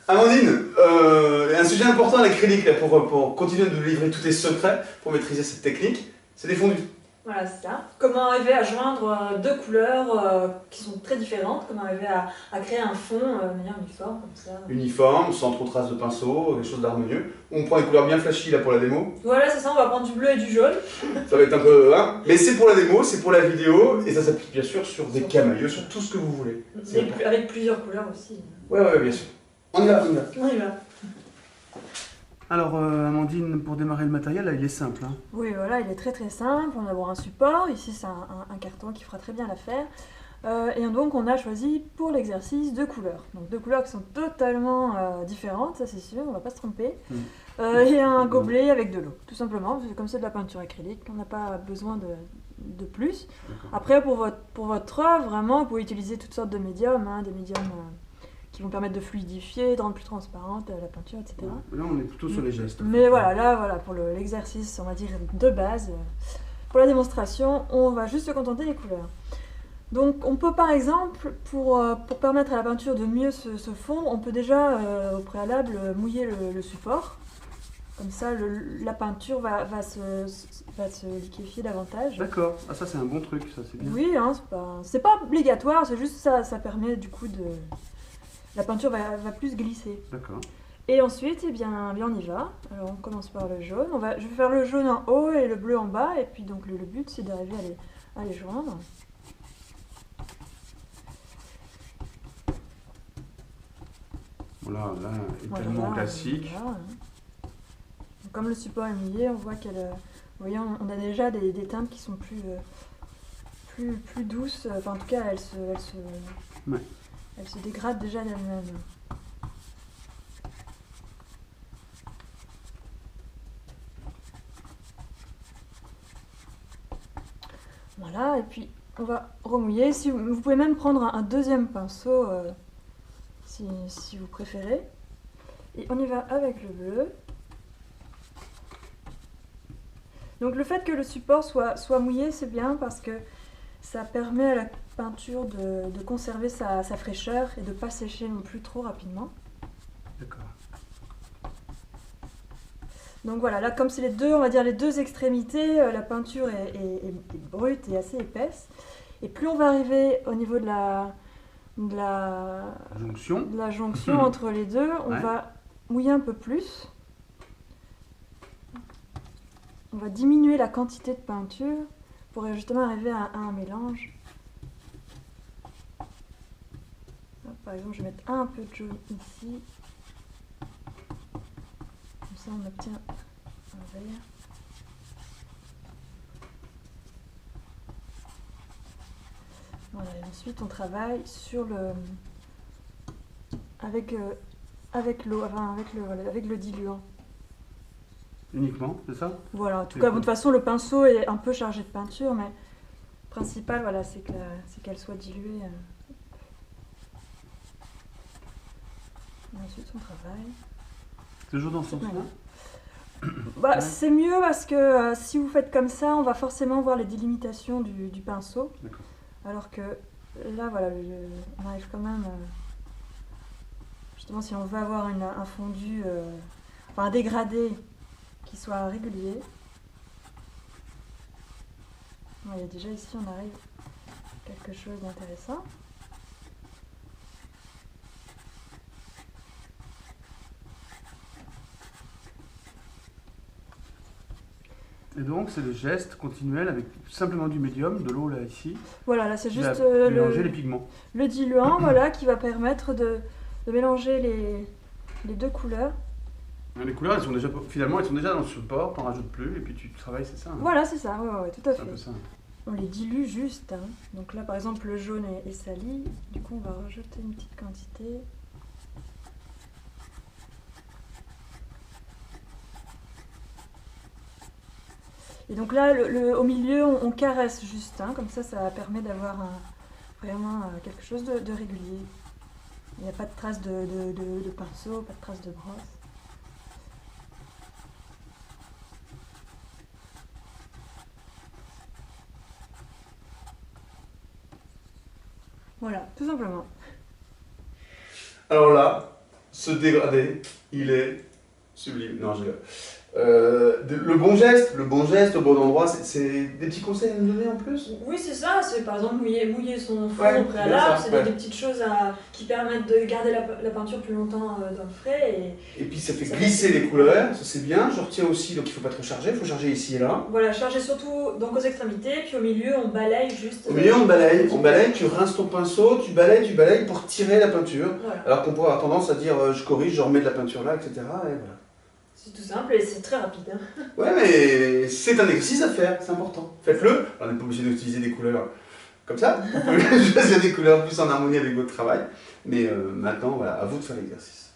Amandine, un sujet important à l'acrylique là, pour continuer de livrer tous tes secrets, pour maîtriser cette technique, c'est des fondus. Voilà, c'est ça. Comment arriver à joindre deux couleurs qui sont très différentes, comment arriver à créer un fond de manière uniforme, comme ça. Uniforme, sans trop de traces de pinceau, quelque chose d'harmonieux. On prend des couleurs bien flashy là pour la démo. Voilà, c'est ça, on va prendre du bleu et du jaune. Ça va être un peu... Hein, mais c'est pour la démo, c'est pour la vidéo, et ça s'applique bien sûr sur des camaïeux, sur tout ce que vous voulez. Avec plusieurs couleurs aussi. Ouais, bien sûr. On y va, on y va. On y va. Alors Amandine, pour démarrer le matériel, là, il est simple. Hein. Oui, voilà, il est très très simple. On va avoir un support. Ici, c'est un carton qui fera très bien l'affaire. Et donc, on a choisi pour l'exercice deux couleurs. Donc, deux couleurs qui sont totalement différentes, ça c'est sûr, on va pas se tromper. Et un gobelet avec de l'eau, tout simplement. Comme c'est de la peinture acrylique, on n'a pas besoin de plus. Après, pour votre œuvre, vraiment, vous pouvez utiliser toutes sortes de médiums, hein, des médiums qui vont permettre de fluidifier, de rendre plus transparente la peinture, etc. Là, on est plutôt sur les gestes. Mais voilà, pour l'exercice, on va dire, de base, pour la démonstration, on va juste se contenter des couleurs. Donc, on peut par exemple, pour permettre à la peinture de mieux se fondre, on peut déjà, au préalable, mouiller le support. Comme ça, la peinture va se liquéfier davantage. D'accord, ah, ça c'est un bon truc, ça c'est bien. Oui, hein, c'est pas obligatoire, c'est juste ça permet du coup de... La peinture va plus glisser. D'accord. Et ensuite, eh bien, on y va. Alors, on commence par le jaune. Je vais faire le jaune en haut et le bleu en bas. Et puis, donc, le but, c'est d'arriver à les joindre. Voilà, là, tellement classique. Voilà, hein. Donc, comme le support est mouillé, on voit qu'elle... Vous voyez, on a déjà des teintes qui sont plus douces. Enfin, en tout cas, elles se dégradent déjà d'elles-mêmes. Voilà, et puis on va remouiller. Si vous pouvez même prendre un deuxième pinceau si vous préférez. Et on y va avec le bleu. Donc le fait que le support soit mouillé, c'est bien parce que ça permet à la peinture de conserver sa fraîcheur et de ne pas sécher non plus trop rapidement. D'accord. Donc voilà, là comme c'est on va dire les deux extrémités, la peinture est brute et assez épaisse. Et plus on va arriver au niveau de la jonction entre les deux, on va mouiller un peu plus. On va diminuer la quantité de peinture pour justement arriver à un mélange. Par exemple, je vais mettre un peu de jaune ici. Comme ça, on obtient un vert. Voilà, et ensuite, on travaille sur avec l'eau, avec le diluant. Uniquement, c'est ça? Voilà, en tout cas, de toute façon, le pinceau est un peu chargé de peinture, mais le principal, voilà, c'est qu'elle soit diluée. Et ensuite, on travaille. Toujours dans ce sens-là? Bah, c'est mieux parce que si vous faites comme ça, on va forcément voir les délimitations du pinceau. Alors que là, voilà, on arrive quand même... justement, si on veut avoir un fondu, enfin un dégradé qui soit régulier. Voilà, déjà ici, on arrive à quelque chose d'intéressant. Et donc, c'est le geste continuel avec simplement du médium, de l'eau là, ici. Voilà, là, c'est juste mélanger les pigments. Le diluant, voilà, qui va permettre de mélanger les deux couleurs. Les couleurs, elles sont déjà dans le support, t'en rajoutes plus, et puis tu travailles, c'est ça? Hein. Voilà, c'est ça, ouais, tout à fait. C'est un peu ça. On les dilue juste. Hein. Donc là, par exemple, le jaune est sali. Du coup, on va rajouter une petite quantité. Et donc là, au milieu, on caresse juste. Hein, comme ça permet d'avoir vraiment quelque chose de régulier. Il n'y a pas de traces de pinceau, pas de traces de brosse. Voilà, tout simplement. Alors là, ce dégradé, il est sublime. Non, je rigole. Le bon geste au bon endroit, c'est des petits conseils à nous donner en plus? Oui, c'est ça, c'est par exemple mouiller son fond Ouais, au préalable, ça, c'est ouais. des petites choses qui permettent de garder la peinture plus longtemps dans le frais. Et puis ça fait Ça glisser fait- les couleurs, ça c'est bien. Je retiens aussi, donc il ne faut pas trop charger, il faut charger ici et là. Voilà, charger surtout donc aux extrémités, puis au milieu on balaye juste. Au milieu, on balaye, tu rinces ton pinceau, tu balayes pour tirer la peinture. Voilà, Alors qu'on pourrait avoir tendance à dire je corrige, je remets de la peinture là, etc. Et voilà. c'est tout simple et c'est très rapide. Hein. Ouais, mais c'est un exercice à faire, c'est important. Faites-le. On n'est pas obligé d'utiliser des couleurs comme ça. Vous pouvez choisir des couleurs plus en harmonie avec votre travail. Mais maintenant, voilà, à vous de faire l'exercice.